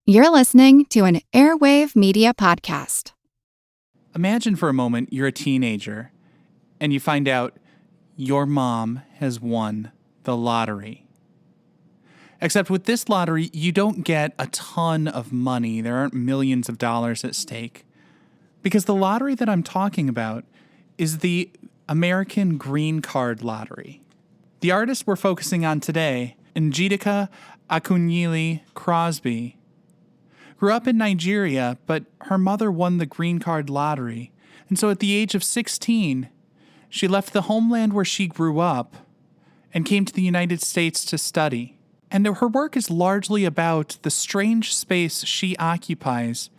You're listening to an Airwave Media Podcast. Imagine for a moment you're a teenager and you find out your mom has won the lottery. Except with this lottery, you don't get a ton of money. There aren't millions of dollars at stake. Because the lottery that I'm talking about is the American Green Card Lottery. The artist we're focusing on today, Njideka Akunyili Crosby, grew up in Nigeria, but her mother won the Green Card Lottery. And so at the age of 16, she left the homeland where she grew up and came to the United States to study. And her work is largely about the strange space she occupies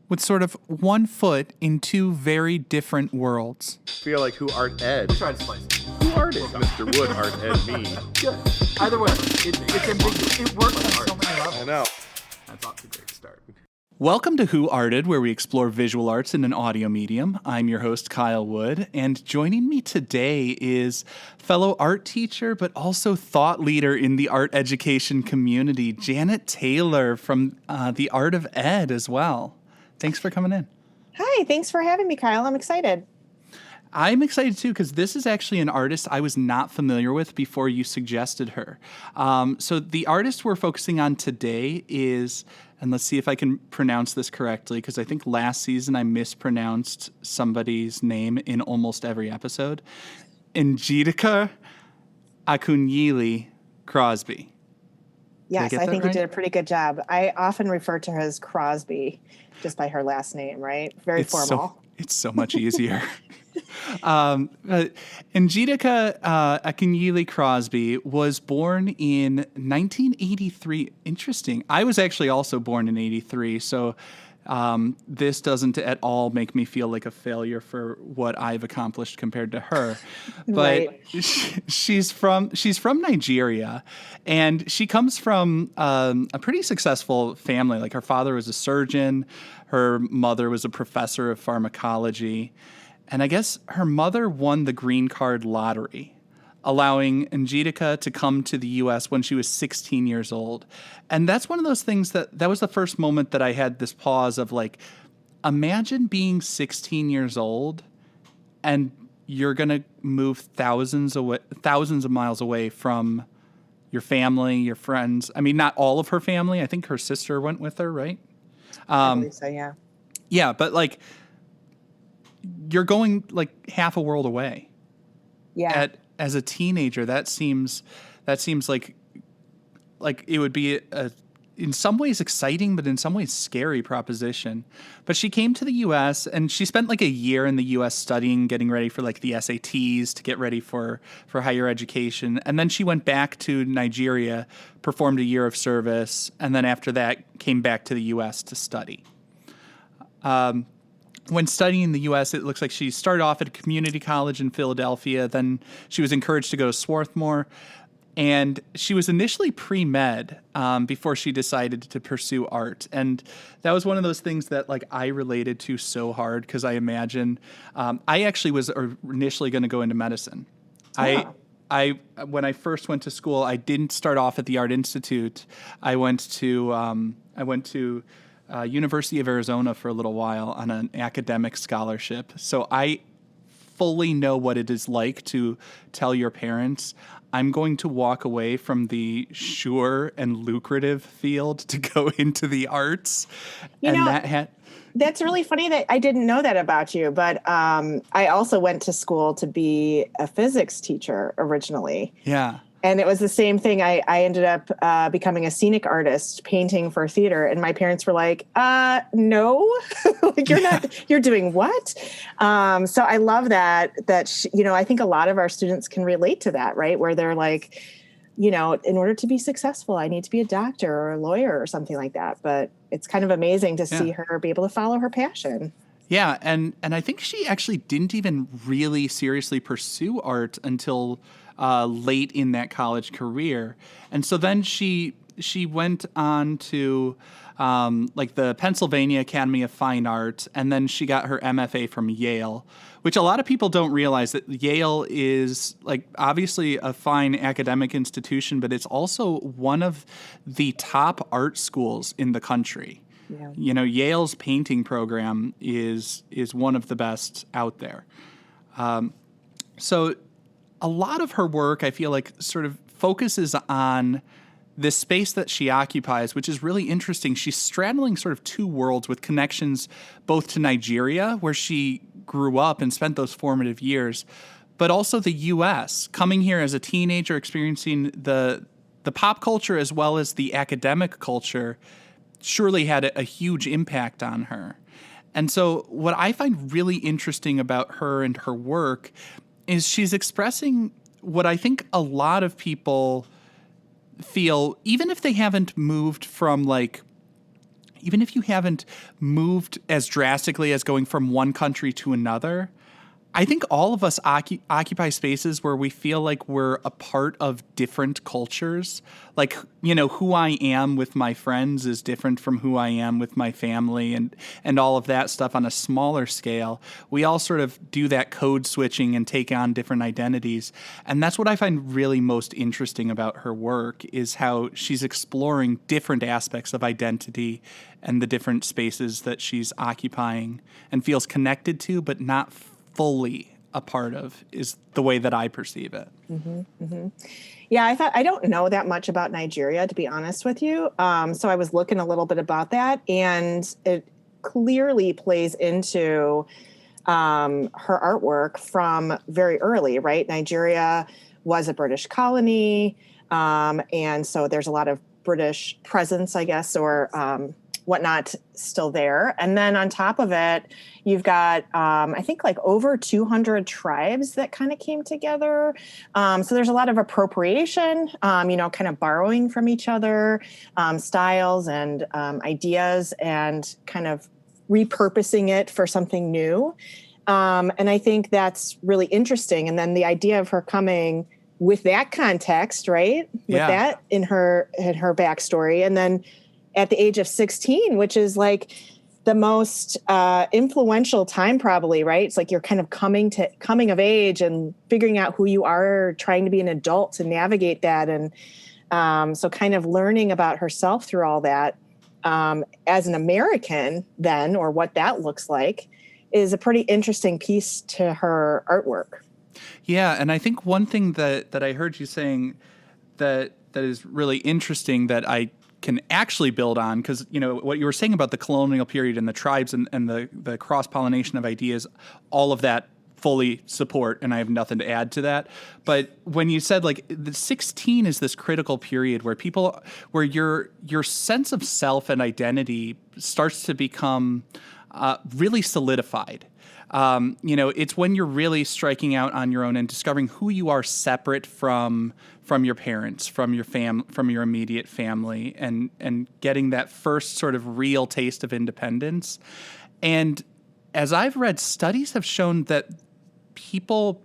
with sort of one foot in two very different worlds. I feel like who art ed? We'll try to slice it. Who art ed? Mr. Wood art ed me. Good. Either way, it's ambiguous. It works on so many levels. I know. That's off to a great start. Welcome to Who Arted, where we explore visual arts in an audio medium. I'm your host, Kyle Wood, and joining me today is fellow art teacher, but also thought leader in the art education community, Janet Taylor from The Art of Ed as well. Thanks for coming in. Hi, thanks for having me, Kyle. I'm excited. I'm excited too, because this is actually an artist I was not familiar with before you suggested her. So the artist we're focusing on today is, and let's see if I can pronounce this correctly, because I think last season I mispronounced somebody's name in almost every episode. Njideka Akunyili Crosby. Yes, I think right? you did a pretty good job. I often refer to her as Crosby, just by her last name, right? Very formal. It's so much easier. Njideka Akunyili Crosby was born in 1983. Interesting. I was actually also born in 83, so this doesn't at all make me feel like a failure for what I've accomplished compared to her. But Right. she's from Nigeria, and she comes from a pretty successful family. Like, her father was a surgeon, her mother was a professor of pharmacology, and I guess her mother won the Green Card Lottery, allowing Njideka to come to the U.S. when she was 16 years old. And that's one of those things that was the first moment that I had this pause of, like, imagine being 16 years old and you're going to move thousands of miles away from your family, your friends. I mean, not all of her family. I think her sister went with her, right? I believe so, yeah. Yeah, but, like, you're going, like, half a world away. Yeah. As a teenager, that seems like it would be in some ways exciting, but in some ways scary proposition. But she came to the U.S. and she spent like a year in the U.S. studying, getting ready for like the SATs to get ready for higher education. And then she went back to Nigeria, performed a year of service, and then after that came back to the U.S. to study. When studying in the U.S., it looks like she started off at a community college in Philadelphia. Then she was encouraged to go to Swarthmore. And she was initially pre-med before she decided to pursue art. And that was one of those things that, like, I related to so hard, because I imagine I actually was initially going to go into medicine. Oh. When I first went to school, I didn't start off at the Art Institute. I went to University of Arizona for a little while on an academic scholarship. So I fully know what it is like to tell your parents, I'm going to walk away from the sure and lucrative field to go into the arts. That's really funny that I didn't know that about you, but I also went to school to be a physics teacher originally. Yeah. And it was the same thing. I ended up becoming a scenic artist, painting for theater. And my parents were like, no, like, you're doing what? So I love that, I think a lot of our students can relate to that, right? Where they're like, in order to be successful, I need to be a doctor or a lawyer or something like that. But it's kind of amazing to see her be able to follow her passion. Yeah. And I think she actually didn't even really seriously pursue art until late in that college career. And so then she she went on to like the Pennsylvania Academy of Fine Arts, and then she got her MFA from Yale, which a lot of people don't realize that Yale is like obviously a fine academic institution, but it's also one of the top art schools in the country. Yeah. You know, Yale's painting program is one of the best out there. So a lot of her work, I feel like, sort of focuses on this space that she occupies, which is really interesting. She's straddling sort of two worlds with connections both to Nigeria, where she grew up and spent those formative years, but also the U.S., coming here as a teenager, experiencing the pop culture as well as the academic culture, surely had a huge impact on her. And so what I find really interesting about her and her work is she's expressing what I think a lot of people feel, even if they haven't moved from like, even if you haven't moved as drastically as going from one country to another, I think all of us occupy spaces where we feel like we're a part of different cultures. Like, you know, who I am with my friends is different from who I am with my family and all of that stuff on a smaller scale. We all sort of do that code switching and take on different identities. And that's what I find really most interesting about her work, is how she's exploring different aspects of identity and the different spaces that she's occupying and feels connected to, but not fully a part of, is the way that I perceive it. Mm-hmm, mm-hmm. Yeah, I don't know that much about Nigeria, to be honest with you. So I was looking a little bit about that, and it clearly plays into her artwork from very early, right? Nigeria was a British colony, and so there's a lot of British presence, I guess, or whatnot still there. And then on top of it, you've got, I think, like over 200 tribes that kind of came together. So there's a lot of appropriation, kind of borrowing from each other, styles and ideas, and kind of repurposing it for something new. And I think that's really interesting. And then the idea of her coming with that context, right? With that in her backstory. And then at the age of 16, which is like the most influential time probably, right? It's like you're kind of coming of age and figuring out who you are, trying to be an adult to navigate that. And so kind of learning about herself through all that as an American then, or what that looks like, is a pretty interesting piece to her artwork. Yeah, and I think one thing that I heard you saying that is really interesting that I can actually build on, because, you know, what you were saying about the colonial period and the tribes and the cross-pollination of ideas, all of that fully support, and I have nothing to add to that. But when you said like the 16 is this critical period where your sense of self and identity starts to become really solidified. It's when you're really striking out on your own and discovering who you are separate from your parents, from your immediate family, and getting that first sort of real taste of independence. And as I've read, studies have shown that people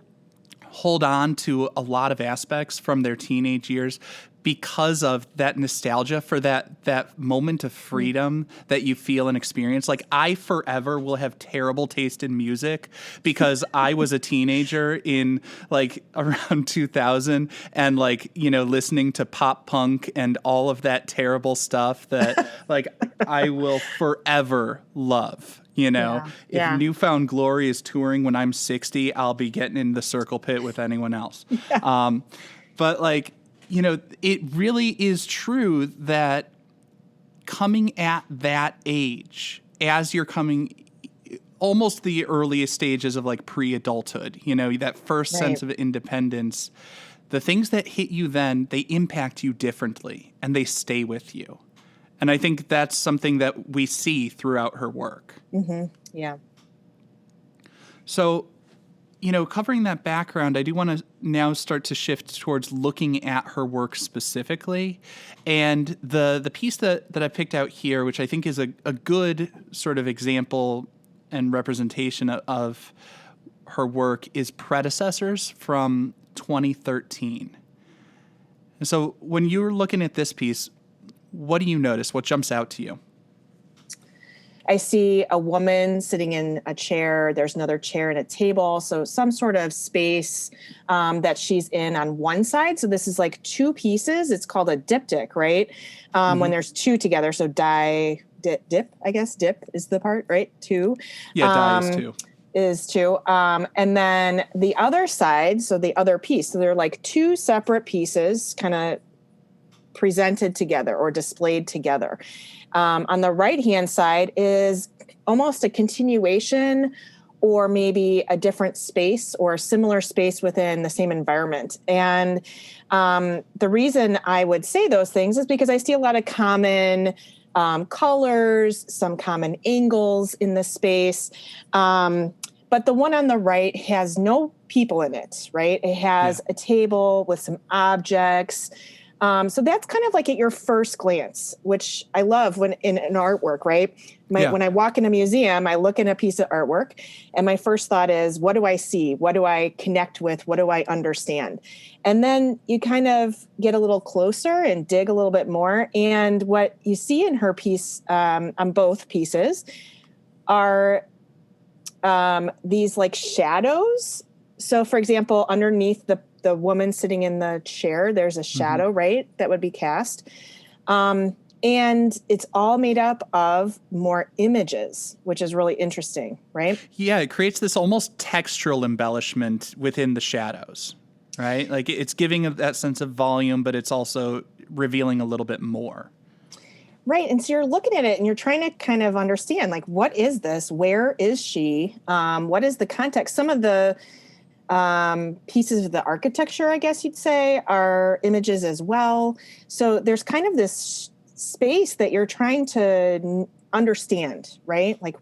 hold on to a lot of aspects from their teenage years because of that nostalgia for that moment of freedom that you feel and experience. Like, I forever will have terrible taste in music because I was a teenager in like around 2000 and listening to pop punk and all of that terrible stuff that like I will forever love. If Newfound Glory is touring when I'm 60, I'll be getting in the circle pit with anyone else. Yeah. But it really is true that coming at that age, as you're coming almost the earliest stages of like pre-adulthood, that first sense of independence, the things that hit you then, they impact you differently and they stay with you. And I think that's something that we see throughout her work. Mm-hmm. Yeah. So, covering that background, I do want to now start to shift towards looking at her work specifically. And the piece that I picked out here, which I think is a good sort of example and representation of her work, is Predecessors from 2013. And so when you were looking at this piece, what do you notice? What jumps out to you? I see a woman sitting in a chair. There's another chair and a table. So some sort of space that she's in on one side. So this is like two pieces. It's called a diptych, right? When there's two together. So dip, I guess. Dip is the part, right? Two. Yeah, die is two. Is two. And then the other side, so the other piece. So they're like two separate pieces kind of presented together or displayed together. On the right-hand side is almost a continuation or maybe a different space or a similar space within the same environment. And the reason I would say those things is because I see a lot of common colors, some common angles in the space. But the one on the right has no people in it, right? It has a table with some objects. So that's kind of like at your first glance, which I love when in an artwork, right? When I walk in a museum, I look at a piece of artwork and my first thought is, what do I see? What do I connect with? What do I understand? And then you kind of get a little closer and dig a little bit more. And what you see in her piece, on both pieces, are these like shadows. So for example, underneath the woman sitting in the chair, there's a shadow, right, that would be cast. And it's all made up of more images, which is really interesting, right? Yeah, it creates this almost textural embellishment within the shadows, right? Like it's giving that sense of volume, but it's also revealing a little bit more. Right. And so you're looking at it and you're trying to kind of understand, like, what is this? Where is she? What is the context? Some of the pieces of the architecture, I guess you'd say, are images as well. So there's kind of this space that you're trying to understand, right? Like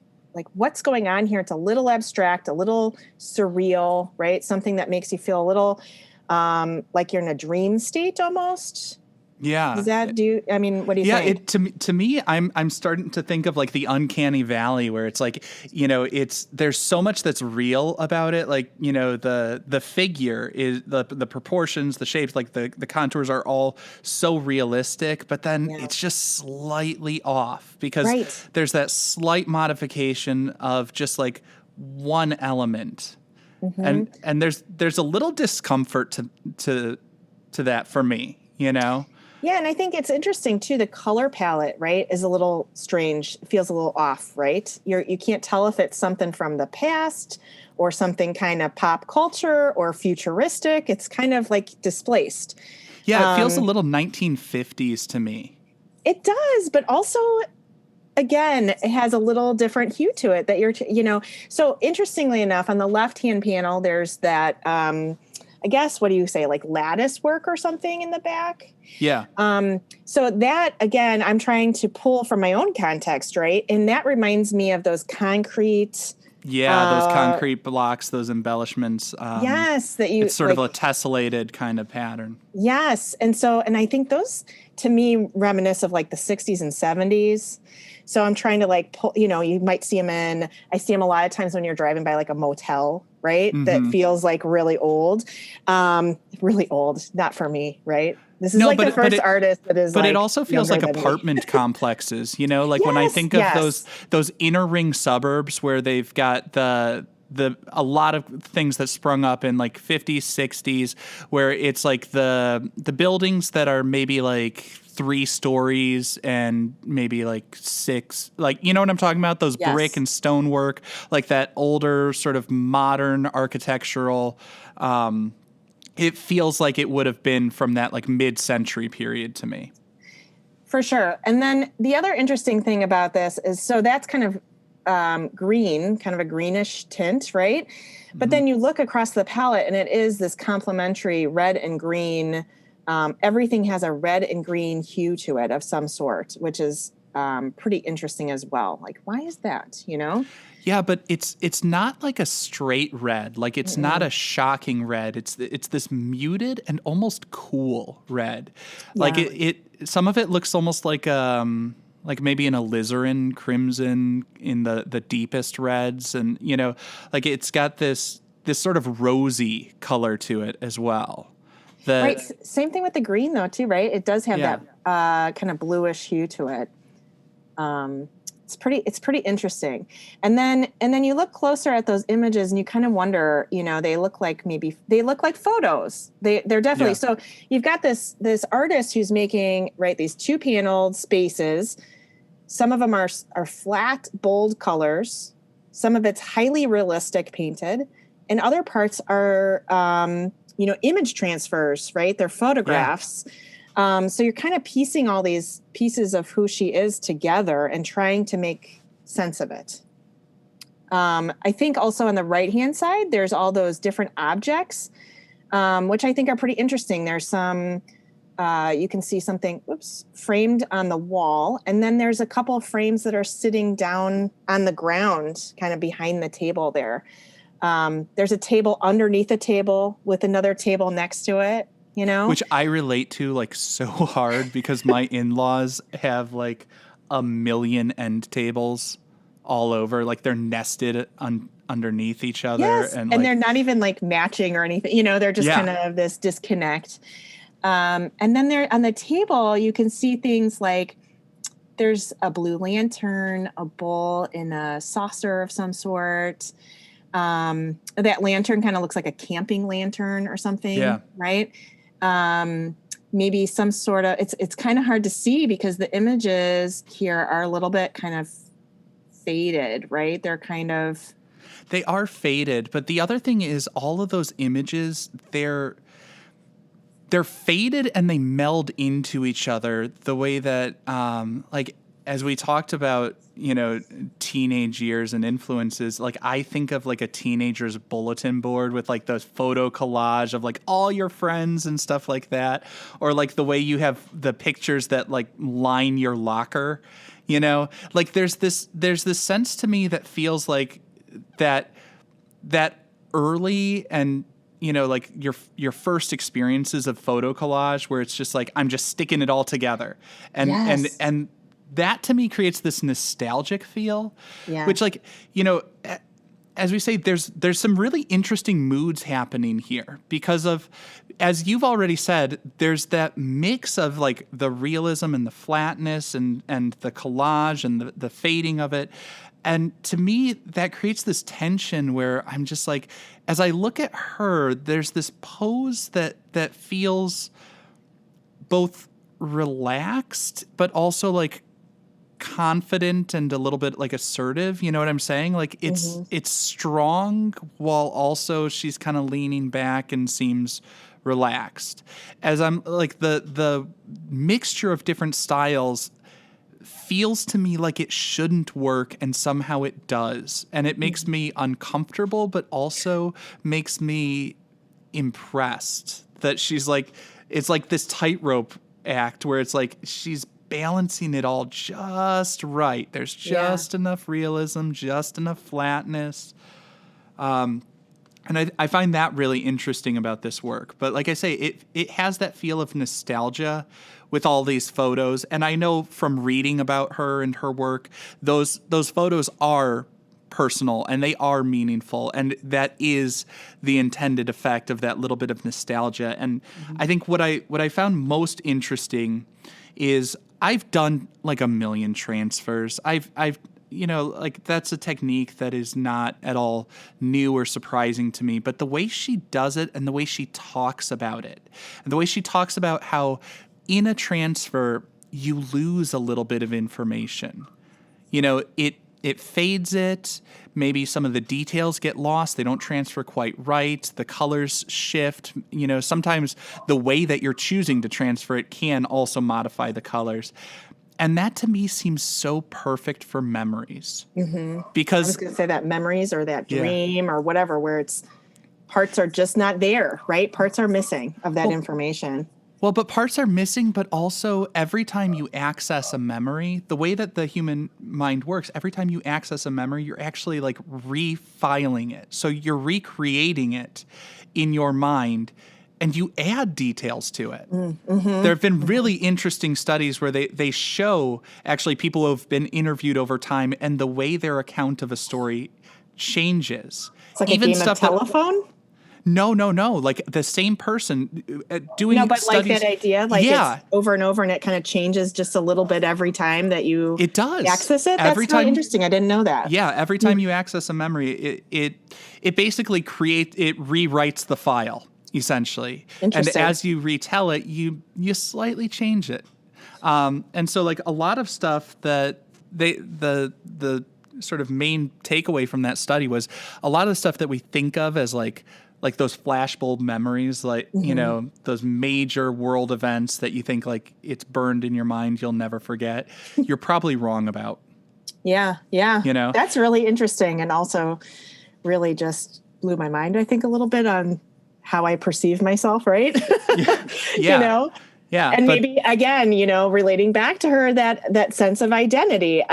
what's going on here? It's a little abstract, a little surreal, right? Something that makes you feel a little like you're in a dream state almost. Yeah. Does that I mean, what do you think? To me, I'm starting to think of like the uncanny valley where it's like, there's so much that's real about it. Like, the figure is the proportions, the shapes, like the contours are all so realistic, but then it's just slightly off because there's that slight modification of just like one element. And there's a little discomfort to that for me, Yeah, and I think it's interesting too. The color palette, right, is a little strange. Feels a little off, right? You can't tell if it's something from the past or something kind of pop culture or futuristic. It's kind of like displaced. Yeah, it feels a little 1950s to me. It does, but also, again, it has a little different hue to it that So interestingly enough, on the left-hand panel, there's that. I guess, what do you say, like lattice work or something in the back? Yeah. So that, again, I'm trying to pull from my own context, right? And that reminds me of those concrete. Yeah, those concrete blocks, those embellishments. Yes. It's sort of a tessellated kind of pattern. Yes. And I think those, to me, reminisce of like the 60s and 70s. So I'm trying to like pull, you might see them I see them a lot of times when you're driving by like a motel, right? That feels like really old, not for me, right? This is the first artist that is. But it also feels like apartment complexes, like when I think of those inner ring suburbs where they've got a lot of things that sprung up in like 50s, 60s, where it's like the buildings that are maybe like 3 stories and maybe like 6, like, you know what I'm talking about? Those brick and stonework, like that older sort of modern architectural, it feels like it would have been from that like mid-century period to me. For sure. And then the other interesting thing about this is, so that's kind of green, kind of a greenish tint, right? But then you look across the palette and it is this complementary red and green. Everything has a red and green hue to it of some sort, which is pretty interesting as well. Like, why is that, Yeah, but it's not like a straight red. Like it's not a shocking red. It's this muted and almost cool red. Yeah. Like it some of it looks almost like maybe an alizarin crimson in the deepest reds, and like it's got this sort of rosy color to it as well. Right. Same thing with the green though, too, right? It does have that kind of bluish hue to it. It's pretty interesting. And then you look closer at those images and you kind of wonder, they look like photos. They're definitely, so you've got this artist who's making, right, these 2-paneled spaces. Some of them are flat, bold colors. Some of it's highly realistic painted, and other parts are, image transfers, right? They're photographs. So you're kind of piecing all these pieces of who she is together and trying to make sense of it. I think also on the right-hand side, there's all those different objects, which I think are pretty interesting. There's some, you can see something, framed on the wall. And then there's a couple of frames that are sitting down on the ground, kind of behind the table there. There's a table underneath a table with another table next to it. Which I relate to like so hard because my in-laws have like a million end tables all over. Like they're nested underneath each other. Yes, and they're not even like matching or anything. They're just kind of this disconnect. And then there on the table, you can see things like there's a blue lantern, a bowl in a saucer of some sort. That lantern kind of looks like a camping lantern or something, right? Maybe some sort of, it's kind of hard to see because the images here are a little bit kind of faded, right? They are faded. But the other thing is all of those images, they're faded and they meld into each other the way that, as we talked about, teenage years and influences, like I think of like a teenager's bulletin board with like the photo collage of like all your friends and stuff like that. Or like the way you have the pictures that like line your locker, like there's this sense to me that feels like that early and, like your first experiences of photo collage where it's just like, I'm just sticking it all together. And that to me creates this nostalgic feel, which like, as we say, there's some really interesting moods happening here because of, as you've already said, there's that mix of like the realism and the flatness and the collage and the fading of it. And to me, that creates this tension where I'm just like, as I look at her, there's this pose that feels both relaxed, but also like confident and a little bit like assertive. You know what I'm saying? Like it's strong while also she's kind of leaning back and seems relaxed. As I'm like the mixture of different styles feels to me like it shouldn't work and somehow it does. And it makes me uncomfortable, but also makes me impressed that she's like, it's like this tightrope act where it's like she's balancing it all just right. There's just enough realism, just enough flatness. And I find that really interesting about this work. But like I say, it has that feel of nostalgia with all these photos. And I know from reading about her and her work, those photos are personal and they are meaningful. And that is the intended effect of that little bit of nostalgia. And I think what I found most interesting is I've done like a million transfers. I've like that's a technique that is not at all new or surprising to me, but the way she does it and the way she talks about it and the way she talks about how in a transfer, you lose a little bit of information. It fades it. Maybe some of the details get lost. They don't transfer quite right. The colors shift. Sometimes the way that you're choosing to transfer it can also modify the colors. And that to me seems so perfect for memories. Because I was going to say that memories or that dream or whatever, where it's parts are just not there, right? Parts are missing of that information. Well, but parts are missing, but also every time you access a memory, the way that the human mind works, every time you access a memory, you're actually like refiling it. So you're recreating it in your mind and you add details to it. There have been really interesting studies where they show actually people who have been interviewed over time and the way their account of a story changes. It's like even a game of telephone? No. Like the same person doing No, but studies. like that idea, like Yeah. it's over and over and it kind of changes just a little bit every time that you It does. access it. Every That's really time- interesting. I didn't know that. Yeah, every time you access a memory, it basically rewrites the file essentially. And Interesting. as you retell it, you slightly change it. And so like a lot of stuff that the sort of main takeaway from that study was a lot of the stuff that we think of as like those flashbulb memories, like, you know, those major world events that you think like it's burned in your mind, you'll never forget. You're probably wrong about. Yeah. You know? That's really interesting, and also really just blew my mind, I think, a little bit on how I perceive myself, right? Yeah. You know? Yeah. And but- maybe, again, you know, relating back to her, that sense of identity,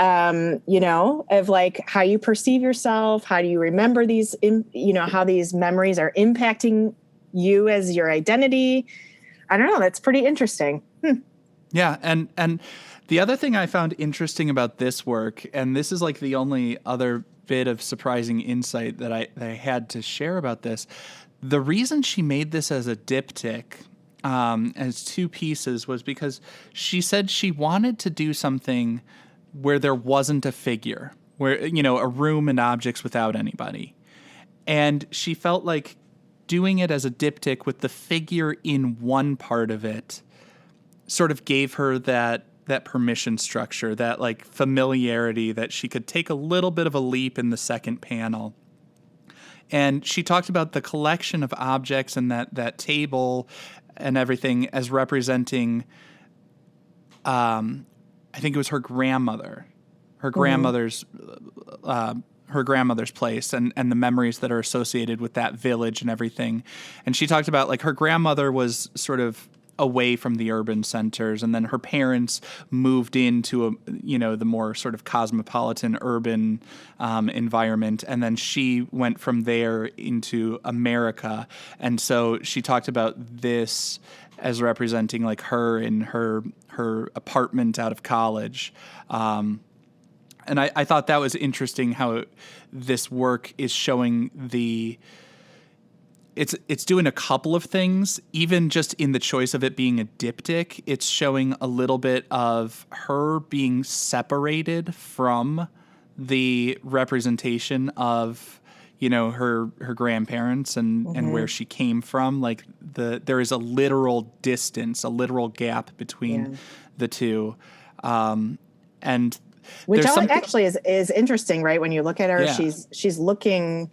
you know, of like how you perceive yourself, how do you remember these, you know, how these memories are impacting you as your identity. I don't know. That's pretty interesting. Yeah. And the other thing I found interesting about this work, and this is like the only other bit of surprising insight that I had to share about this, the reason she made this as a diptych, as two pieces, was because she said she wanted to do something where there wasn't a figure, where, you know, a room and objects without anybody. And she felt like doing it as a diptych with the figure in one part of it sort of gave her that permission structure, that like familiarity, that she could take a little bit of a leap in the second panel. And she talked about the collection of objects and that table and everything as representing, I think it was her grandmother, her grandmother's place and the memories that are associated with that village and everything. And she talked about like her grandmother was sort of away from the urban centers, and then her parents moved into the more sort of cosmopolitan urban environment, and then she went from there into America. And so she talked about this as representing like her in her apartment out of college. And I thought that was interesting how this work is showing it's doing a couple of things, even just in the choice of it being a diptych. It's showing a little bit of her being separated from the representation of, you know, her grandparents and where she came from. Like there is a literal distance, a literal gap between the two. And which there's something, actually is interesting, right? When you look at her, she's looking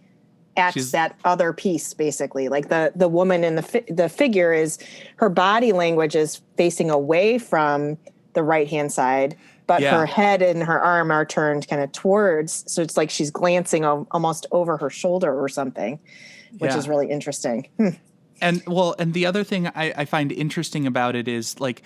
at that other piece, basically. Like the woman in the figure is, her body language is facing away from the right-hand side, but her head and her arm are turned kind of towards. So it's like she's glancing almost over her shoulder or something, which is really interesting. And the other thing I find interesting about it is like,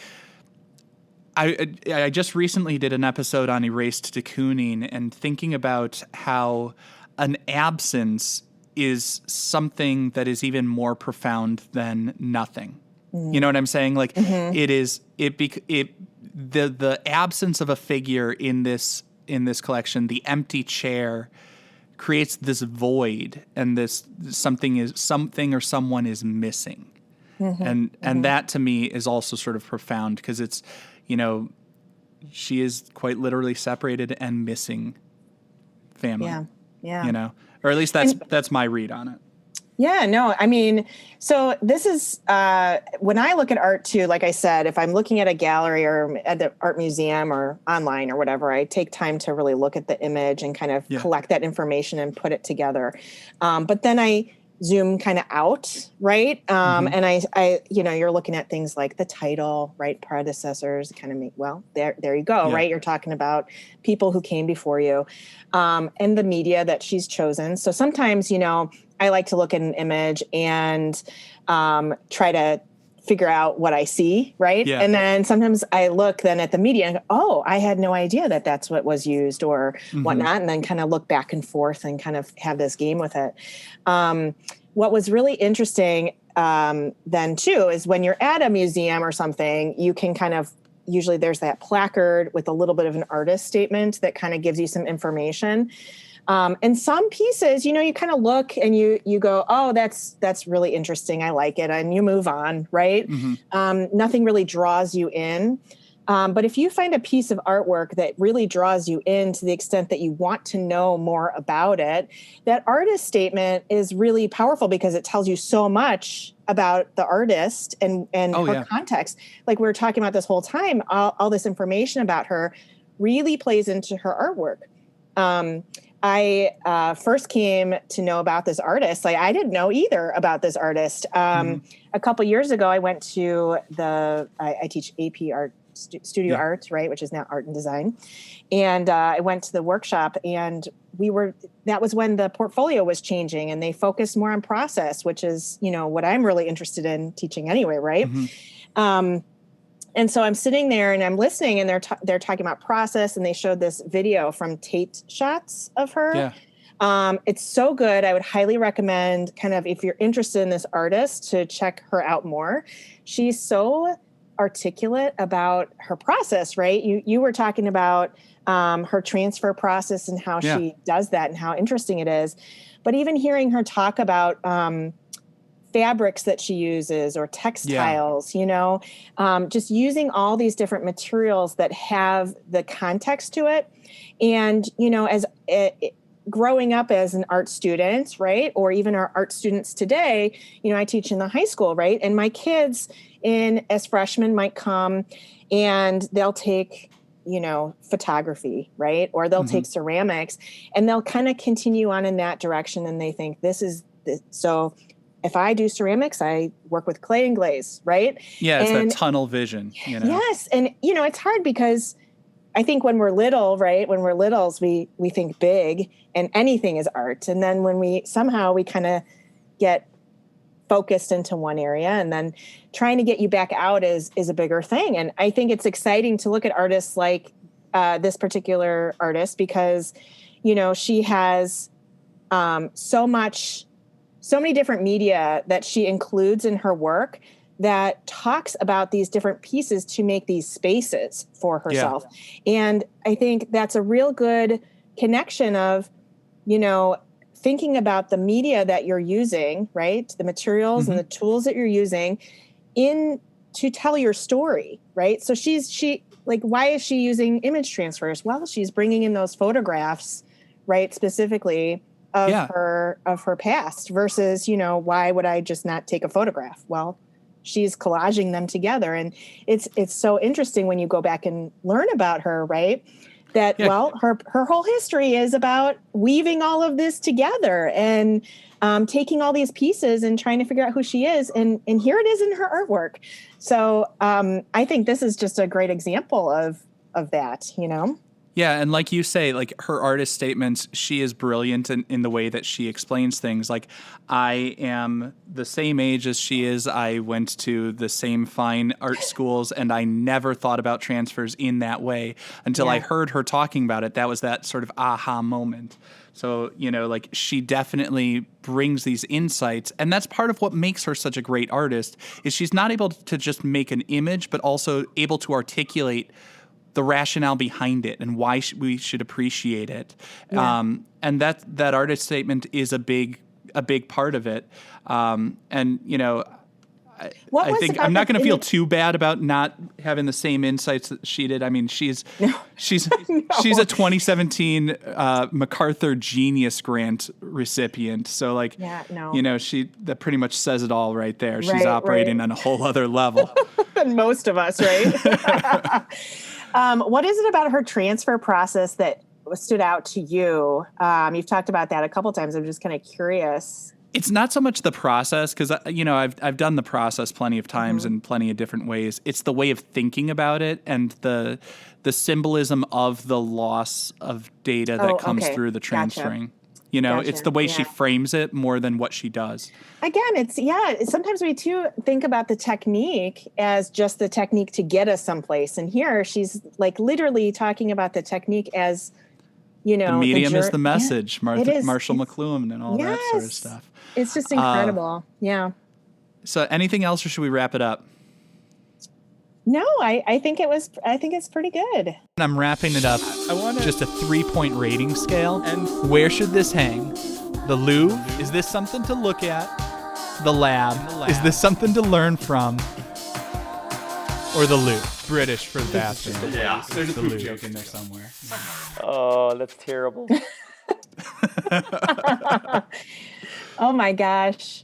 I just recently did an episode on erased de Kooning, and thinking about how an absence is something that is even more profound than nothing. You know what I'm saying? Like the absence of a figure in this collection, the empty chair, creates this void, and this something or someone is missing. And that to me is also sort of profound, because it's, you know, she is quite literally separated and missing family. Yeah. You know, or at least that's my read on it. Yeah, no, I mean, so this is, when I look at art too, like I said, if I'm looking at a gallery or at the art museum or online or whatever, I take time to really look at the image and kind of collect that information and put it together. But then I zoom kind of out, right? And I, you know, you're looking at things like the title, right? Predecessors, kind of make, well, there you go, right? You're talking about people who came before you, and the media that she's chosen. So sometimes, you know, I like to look at an image and try to figure out what I see, right? Yeah. And then sometimes I look then at the media and go, oh, I had no idea that that's what was used or whatnot, and then kind of look back and forth and kind of have this game with it. What was really interesting then too is when you're at a museum or something, you can kind of, usually there's that placard with a little bit of an artist statement that kind of gives you some information. And some pieces, you kind of look and you go, oh, that's really interesting. I like it. And you move on, right? Nothing really draws you in. But if you find a piece of artwork that really draws you in to the extent that you want to know more about it, that artist statement is really powerful because it tells you so much about the artist and her context. Like we were talking about this whole time, all this information about her really plays into her artwork. I first came to know about this artist. Like I didn't know either about this artist. A couple years ago, I went to I teach AP art, studio art, right, which is now art and design. And I went to the workshop, and that was when the portfolio was changing, and they focused more on process, which is, what I'm really interested in teaching anyway, right? And so I'm sitting there and I'm listening, and they're talking about process, and they showed this video from Tate shots of her. Yeah. It's so good. I would highly recommend, kind of, if you're interested in this artist, to check her out more. She's so articulate about her process, right? You were talking about her transfer process and how she does that and how interesting it is. But even hearing her talk about fabrics that she uses or textiles, just using all these different materials that have the context to it. And, as growing up as an art student, right? Or even our art students today, I teach in the high school, right? And my kids as freshmen might come and they'll take, photography, right? Or they'll take ceramics, and they'll kind of continue on in that direction. And they think so if I do ceramics, I work with clay and glaze, right? Yeah, it's that tunnel vision. Yes. And, it's hard because I think when we're little, right, when we're littles, we think big and anything is art. And then when we kind of get focused into one area, and then trying to get you back out is a bigger thing. And I think it's exciting to look at artists like this particular artist because, she has so many different media that she includes in her work that talks about these different pieces to make these spaces for herself. Yeah. And I think that's a real good connection of, thinking about the media that you're using, right? The materials and the tools that you're using to tell your story, right? So why is she using image transfers? Well, she's bringing in those photographs, right? Specifically of her past versus, why would I just not take a photograph? Well, she's collaging them together. And it's so interesting when you go back and learn about her, right? That, her whole history is about weaving all of this together and taking all these pieces and trying to figure out who she is. And here it is in her artwork. So I think this is just a great example of that, Yeah, and like you say, like her artist statements, she is brilliant in the way that she explains things. Like, I am the same age as she is. I went to the same fine art schools, and I never thought about transfers in that way until I heard her talking about it. That was that sort of aha moment. So, like she definitely brings these insights, and that's part of what makes her such a great artist, is she's not able to just make an image, but also able to articulate the rationale behind it and why we should appreciate it. Yeah. And that artist statement is a big part of it. And, I think I'm not going to feel too bad about not having the same insights that she did. I mean, she's a 2017 MacArthur Genius Grant recipient. So that pretty much says it all right there. She's operating on a whole other level than most of us, right? What is it about her transfer process that stood out to you? You've talked about that a couple times. I'm just kind of curious. It's not so much the process, because I've done the process plenty of times in plenty of different ways. It's the way of thinking about it and the symbolism of the loss of data that comes through the transferring. Gotcha. It's the way she frames it more than what she does. Again, sometimes we too think about the technique as just the technique to get us someplace. And here she's like literally talking about the technique as, the medium is the message, Marshall McLuhan and all that sort of stuff. It's just incredible. Yeah. So anything else, or should we wrap it up? No, I think it's pretty good. And I'm wrapping it up. I want to. Just a 3-point rating scale. And Where should this hang? The Louvre? Is this something to look at? The lab? Is this something to learn from? Or the Louvre? British for the bathroom. Yeah. There's a poop joke in there somewhere. Oh, that's terrible. Oh my gosh.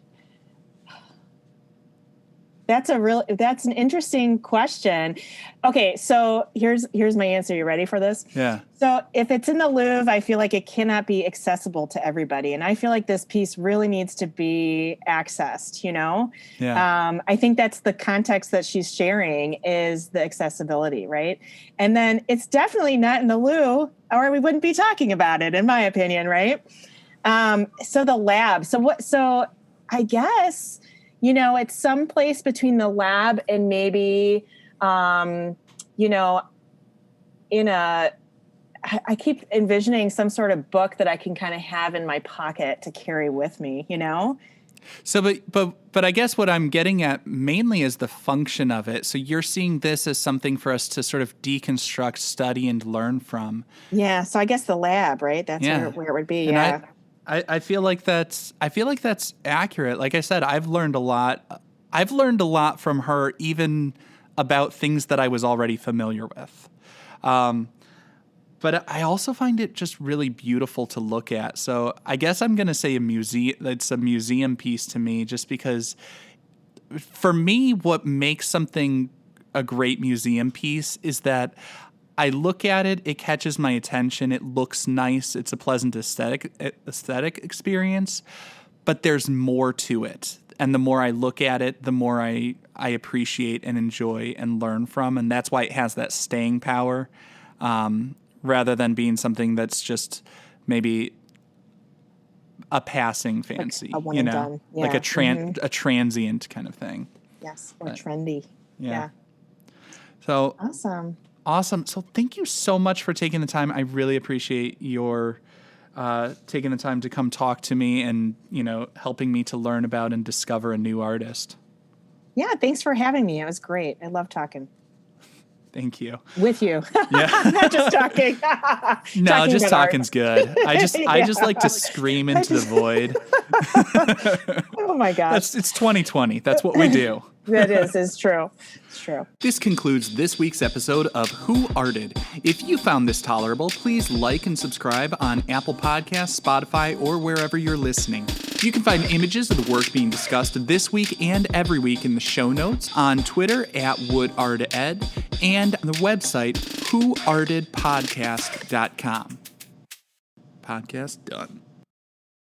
That's an interesting question. Okay, so here's my answer. You ready for this? Yeah. So if it's in the Louvre, I feel like it cannot be accessible to everybody. And I feel like this piece really needs to be accessed, you know? Yeah. I think that's the context that she's sharing is the accessibility, right? And then it's definitely not in the Louvre, or we wouldn't be talking about it, in my opinion, right? So the lab. So I guess, you know, it's someplace between the lab and maybe, you know, I keep envisioning some sort of book that I can kind of have in my pocket to carry with me, you know? So, but I guess what I'm getting at mainly is the function of it. So you're seeing this as something for us to sort of deconstruct, study, and learn from. Yeah. So I guess the lab, right? That's where it would be. And yeah. I feel like that's accurate. Like I said, I've learned a lot. I've learned a lot from her, even about things that I was already familiar with. But I also find it just really beautiful to look at. So I guess I'm going to say it's a museum piece to me, just because for me, what makes something a great museum piece is that I look at it, it catches my attention, it looks nice, it's a pleasant aesthetic experience, but there's more to it. And the more I look at it, the more I appreciate and enjoy and learn from. And that's why it has that staying power, rather than being something that's just maybe a passing fancy, like a one you and know, done. Yeah. like a transient kind of thing. Yes. Or trendy. Yeah. So Awesome. So thank you so much for taking the time. I really appreciate your taking the time to come talk to me and, you know, helping me to learn about and discover a new artist. Yeah. Thanks for having me. It was great. I love talking. Thank you. With you. Yeah. Not just talking. No, just about talking's good. I just like to scream into the void. Oh my gosh. It's 2020. That's what we do. It's true. It's true. This concludes this week's episode of Who Arted. If you found this tolerable, please like and subscribe on Apple Podcasts, Spotify, or wherever you're listening. You can find images of the work being discussed this week and every week in the show notes, on Twitter @WoodArtEd, and on the website whoartedpodcast.com. Podcast done.